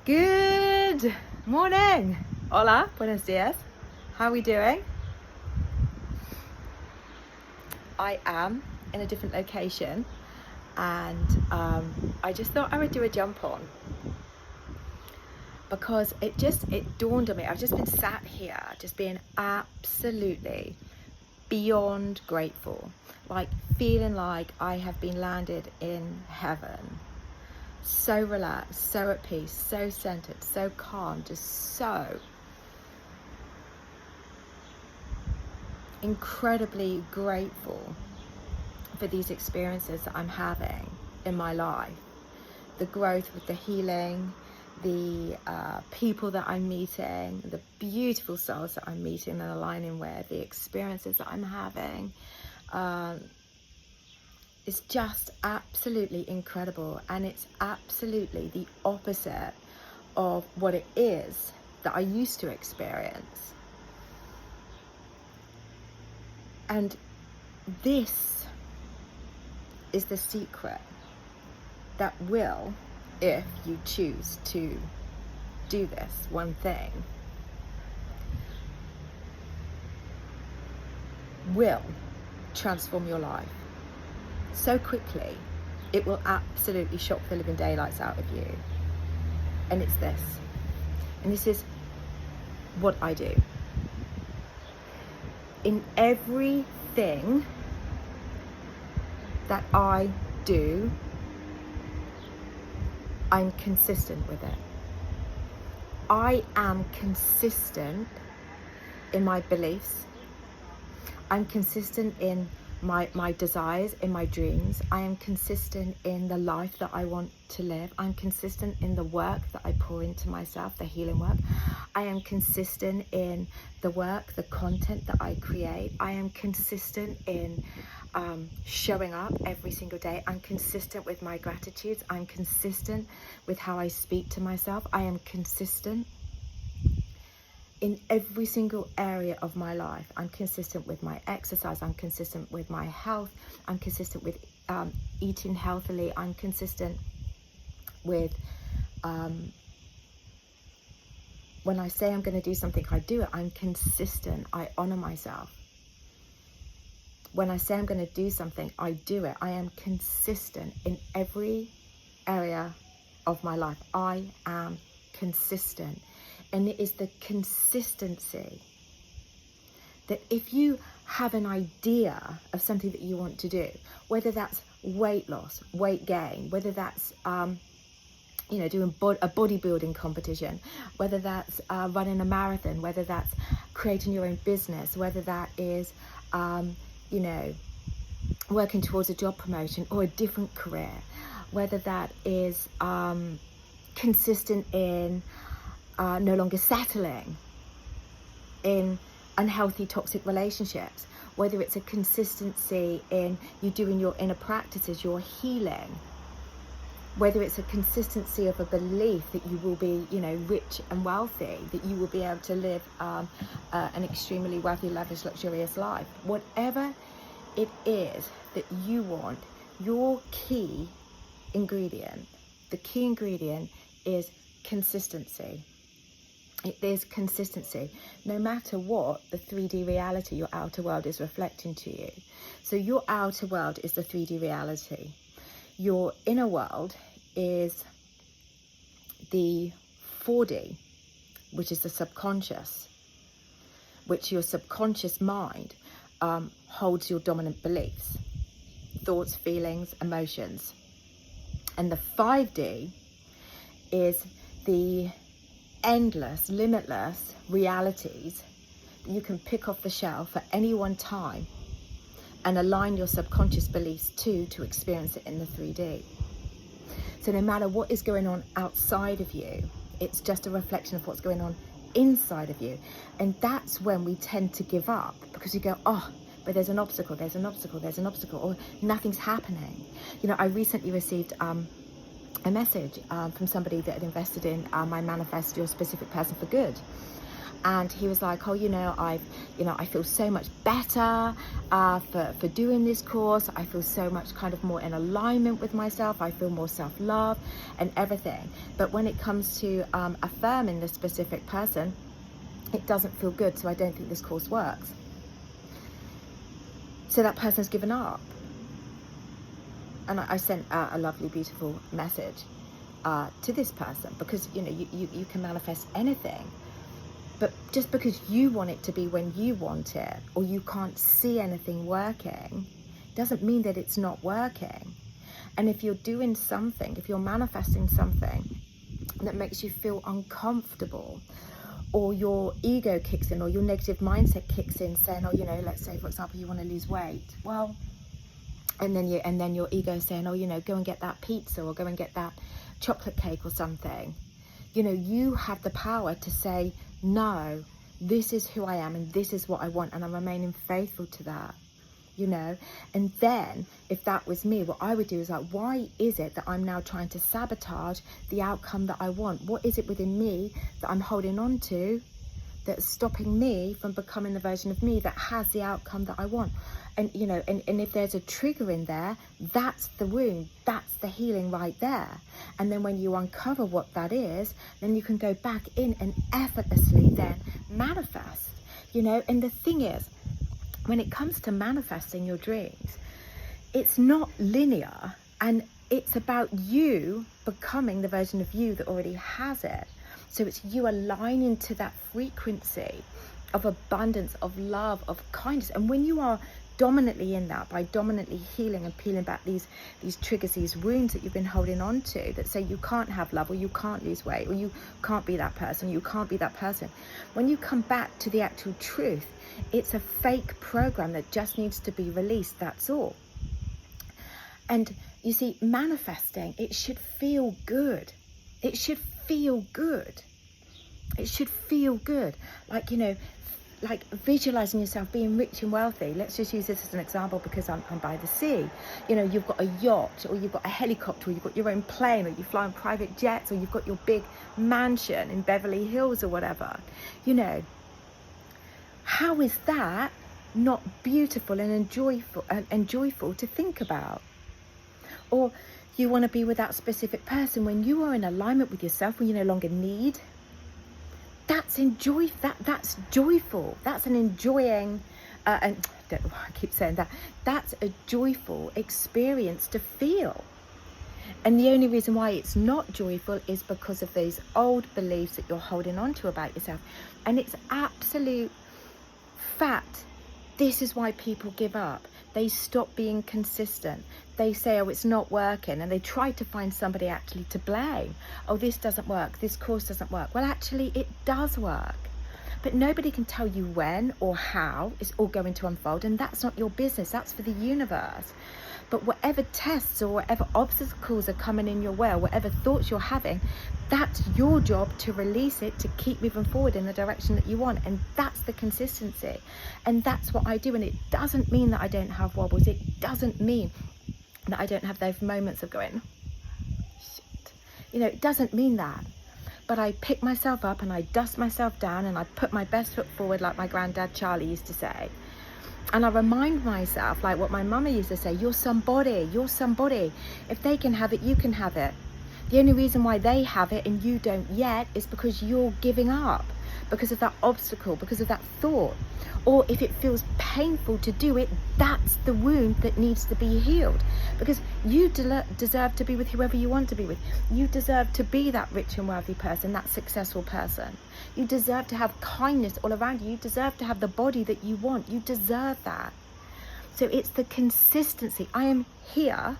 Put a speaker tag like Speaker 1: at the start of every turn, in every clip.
Speaker 1: Good morning. Hola, buenos dias. How are we doing? I am in a different location and I just thought I would do a jump on because it dawned on me. I've just been sat here just being absolutely beyond grateful, like feeling like I have been landed in heaven. So relaxed, so at peace, so centered, so calm, just so incredibly grateful for these experiences that I'm having in my life. The growth with the healing, the people that I'm meeting, the beautiful souls that I'm meeting and aligning with, the experiences that I'm having. It's just absolutely incredible, and it's absolutely the opposite of what it is that I used to experience. And this is the secret that will, if you choose to do this one thing, will transform your life so quickly it will absolutely shock the living daylights out of you. And it's this, and this is what I do. In everything that I do, I'm consistent with it. I am consistent in my beliefs. I'm consistent in my desires, in my dreams. I am consistent in the life that I want to live. I'm consistent in the work that I pour into myself, the healing work. I am consistent in the work, the content that I create. I am consistent in showing up every single day. I'm consistent with my gratitudes. I'm consistent with how I speak to myself. I am consistent in every single area of my life. I'm consistent with my exercise. I'm consistent with my health. I'm consistent with eating healthily. I'm consistent with when I say I'm going to do something, I do it. I'm consistent. I honor myself. When I say I'm going to do something, I do it. I am consistent in every area of my life. I am consistent. And it is the consistency that if you have an idea of something that you want to do, whether that's weight loss, weight gain, whether that's doing a bodybuilding competition, whether that's running a marathon, whether that's creating your own business, whether that is working towards a job promotion or a different career, whether that is consistent in no longer settling in unhealthy, toxic relationships, whether it's a consistency in you doing your inner practices, your healing, whether it's a consistency of a belief that you will be, rich and wealthy, that you will be able to live an extremely wealthy, lavish, luxurious life. Whatever it is that you want, your key ingredient, the key ingredient is consistency. It is consistency, no matter what the 3D reality, your outer world, is reflecting to you. So your outer world is the 3D reality. Your inner world is the 4D, which is the subconscious, which your subconscious mind holds your dominant beliefs, thoughts, feelings, emotions. And the 5D is the endless, limitless realities that you can pick off the shelf at any one time and align your subconscious beliefs to experience it in the 3D. So no matter what is going on outside of you, it's just a reflection of what's going on inside of you. And that's when we tend to give up, because you go, oh, but there's an obstacle, or nothing's happening. I recently received a message from somebody that had invested in my Manifest Your Specific Person for Good. And he was like, oh, I feel so much better for doing this course. I feel so much kind of more in alignment with myself. I feel more self-love and everything. But when it comes to affirming this specific person, it doesn't feel good. So I don't think this course works. So that person's given up. And I sent a lovely, beautiful message to this person, because, you can manifest anything. But just because you want it to be when you want it, or you can't see anything working, doesn't mean that it's not working. And if you're doing something, if you're manifesting something that makes you feel uncomfortable, or your ego kicks in, or your negative mindset kicks in, saying, oh, let's say, for example, you want to lose weight. Well, and then your ego is saying, oh, go and get that pizza, or go and get that chocolate cake or something. You have the power to say, no, this is who I am and this is what I want, and I'm remaining faithful to that, and then if that was me, what I would do is like, why is it that I'm now trying to sabotage the outcome that I want? What is it within me that I'm holding on to that's stopping me from becoming the version of me that has the outcome that I want? And and if there's a trigger in there, that's the wound, that's the healing right there. And then when you uncover what that is, then you can go back in and effortlessly then manifest, and the thing is, when it comes to manifesting your dreams, it's not linear, and it's about you becoming the version of you that already has it. So it's you aligning to that frequency of abundance, of love, of kindness. And when you are dominantly in that, by dominantly healing and peeling back these triggers, these wounds that you've been holding on to, that say you can't have love, or you can't lose weight, or you can't be that person, you can't be that person. When you come back to the actual truth, it's a fake program that just needs to be released, that's all. And you see, manifesting, it should feel good. It should feel good. It should feel good. Like visualizing yourself being rich and wealthy. Let's just use this as an example, because I'm by the sea. You've got a yacht, or you've got a helicopter, or you've got your own plane, or you fly on private jets, or you've got your big mansion in Beverly Hills or whatever. How is that not beautiful and joyful to think about? Or you want to be with that specific person when you are in alignment with yourself, when you no longer need. That's joyful. That's an enjoying, and I keep saying that. That's a joyful experience to feel. And the only reason why it's not joyful is because of these old beliefs that you're holding on to about yourself. And it's absolute fact. This is why people give up. They stop being consistent. They say, oh, it's not working, and they try to find somebody actually to blame. Oh, this doesn't work, this course doesn't work. Well, actually, it does work. But nobody can tell you when or how it's all going to unfold, and that's not your business, that's for the universe. But whatever tests or whatever obstacles are coming in your way, or whatever thoughts you're having, that's your job to release it, to keep moving forward in the direction that you want. And that's the consistency. And that's what I do. And it doesn't mean that I don't have wobbles. It doesn't mean that I don't have those moments of going, shit. It doesn't mean that. But I pick myself up and I dust myself down and I put my best foot forward, like my granddad Charlie used to say. And I remind myself, like what my mama used to say, you're somebody. If they can have it, you can have it. The only reason why they have it and you don't yet is because you're giving up, because of that obstacle, because of that thought. Or if it feels painful to do it, that's the wound that needs to be healed. Because you deserve to be with whoever you want to be with. You deserve to be that rich and wealthy person, that successful person. You deserve to have kindness all around you. You deserve to have the body that you want. You deserve that. So it's the consistency. I am here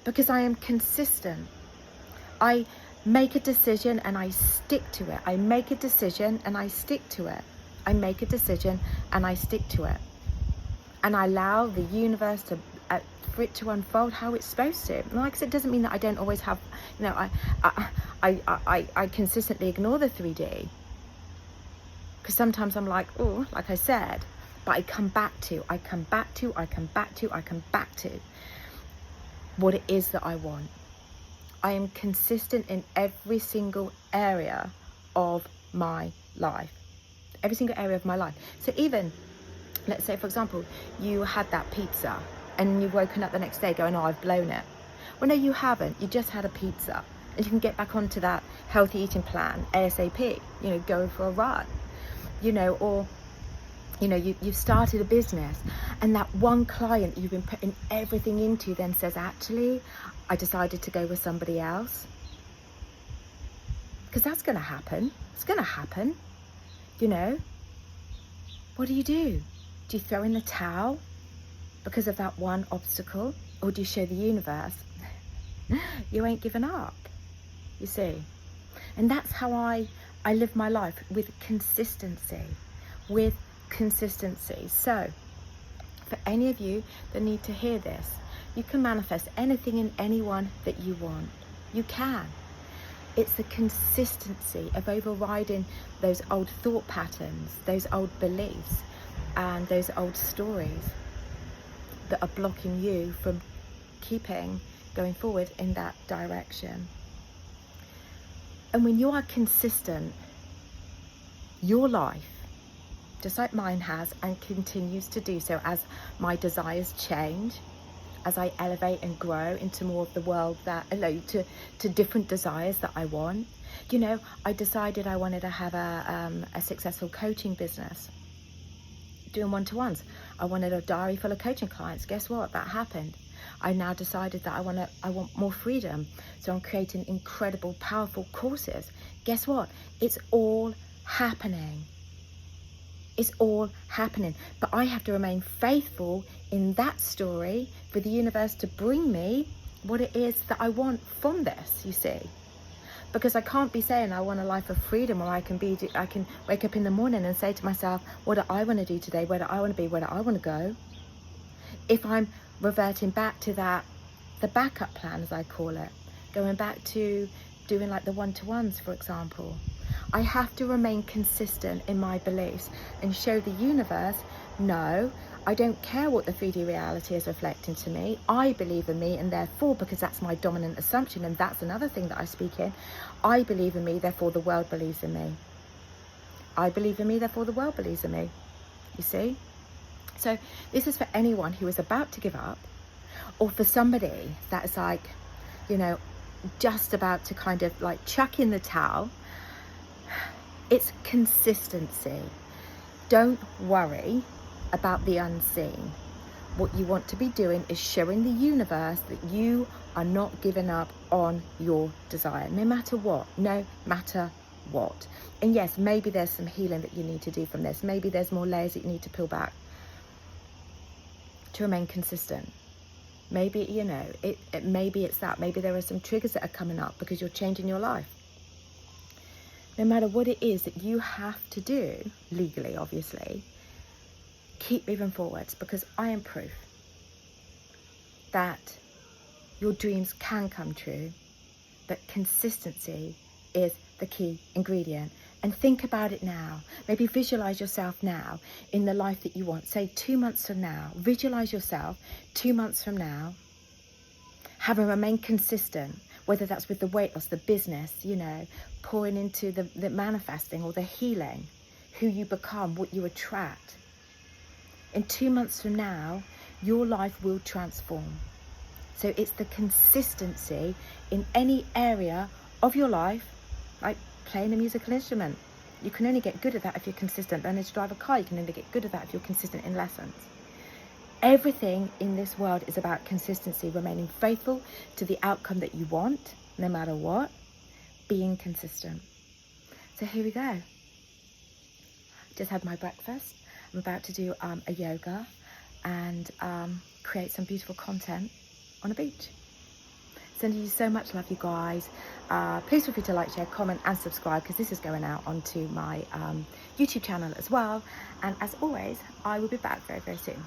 Speaker 1: because I am consistent. I make a decision and I stick to it. I make a decision and I stick to it. I make a decision and I stick to it. And I allow the universe to for it to unfold how it's supposed to. Like I said, it doesn't mean that I don't always have, I consistently ignore the 3D. Because sometimes I'm like, oh, like I said, but I come back to what it is that I want. I am consistent in every single area of my life. Every single area of my life. So even, let's say, for example, you had that pizza and you've woken up the next day going, oh, I've blown it. Well, no, you haven't. You just had a pizza. And you can get back onto that healthy eating plan ASAP, you know, going for a run, you know, or, you know, you've started a business and that one client you've been putting everything into then says, actually, I decided to go with somebody else. Because that's going to happen. It's going to happen, you know. What do? Do you throw in the towel because of that one obstacle? Or do you show the universe, you ain't giving up, you see? And that's how I live my life, with consistency, So for any of you that need to hear this, you can manifest anything and anyone that you want. You can. It's the consistency of overriding those old thought patterns, those old beliefs, and those old stories that are blocking you from going forward in that direction. And when you are consistent, your life, just like mine has and continues to do so as my desires change, as I elevate and grow into more of the world that, to different desires that I want. You know, I decided I wanted to have a successful coaching business, doing one-to-ones. I wanted a diary full of coaching clients. Guess what? That happened. I now decided that I want more freedom. So I'm creating incredible, powerful courses. Guess what? It's all happening. It's all happening. But I have to remain faithful in that story for the universe to bring me what it is that I want from this, you see. Because I can't be saying I want a life of freedom, or I can wake up in the morning and say to myself, what do I want to do today? Where do I want to be? Where do I want to go? If I'm reverting back to the backup plan, as I call it, going back to doing like the one-to-ones, for example, I have to remain consistent in my beliefs and show the universe, no, I don't care what the 3D reality is reflecting to me. I believe in me, and therefore, because that's my dominant assumption, and that's another thing that I speak in, I believe in me, therefore the world believes in me. I believe in me, therefore the world believes in me. You see? So this is for anyone who is about to give up, or for somebody that is like, you know, just about to kind of like chuck in the towel. It's consistency. Don't worry about the unseen. What you want to be doing is showing the universe that you are not giving up on your desire, no matter what, no matter what. And yes, maybe there's some healing that you need to do from this. Maybe there's more layers that you need to peel back to remain consistent. Maybe, you know, maybe it's that. Maybe there are some triggers that are coming up because you're changing your life. No matter what it is that you have to do, legally, obviously, keep moving forwards, because I am proof that your dreams can come true, but consistency is the key ingredient. And think about it now. Maybe visualize yourself now in the life that you want. Say 2 months from now, visualize yourself 2 months from now, having remained consistent, whether that's with the weight loss, the business, you know, pouring into the manifesting or the healing, who you become, what you attract. In 2 months from now, your life will transform. So it's the consistency in any area of your life, like playing a musical instrument. You can only get good at that if you're consistent. Learning to drive a car, you can only get good at that if you're consistent in lessons. Everything in this world is about consistency, remaining faithful to the outcome that you want, no matter what, being consistent. So here we go. Just had my breakfast. I'm about to do a yoga and create some beautiful content on a beach. Sending you so much love, you guys. Please feel free to like, share, comment and subscribe, because this is going out onto my YouTube channel as well. And as always, I will be back very, very soon.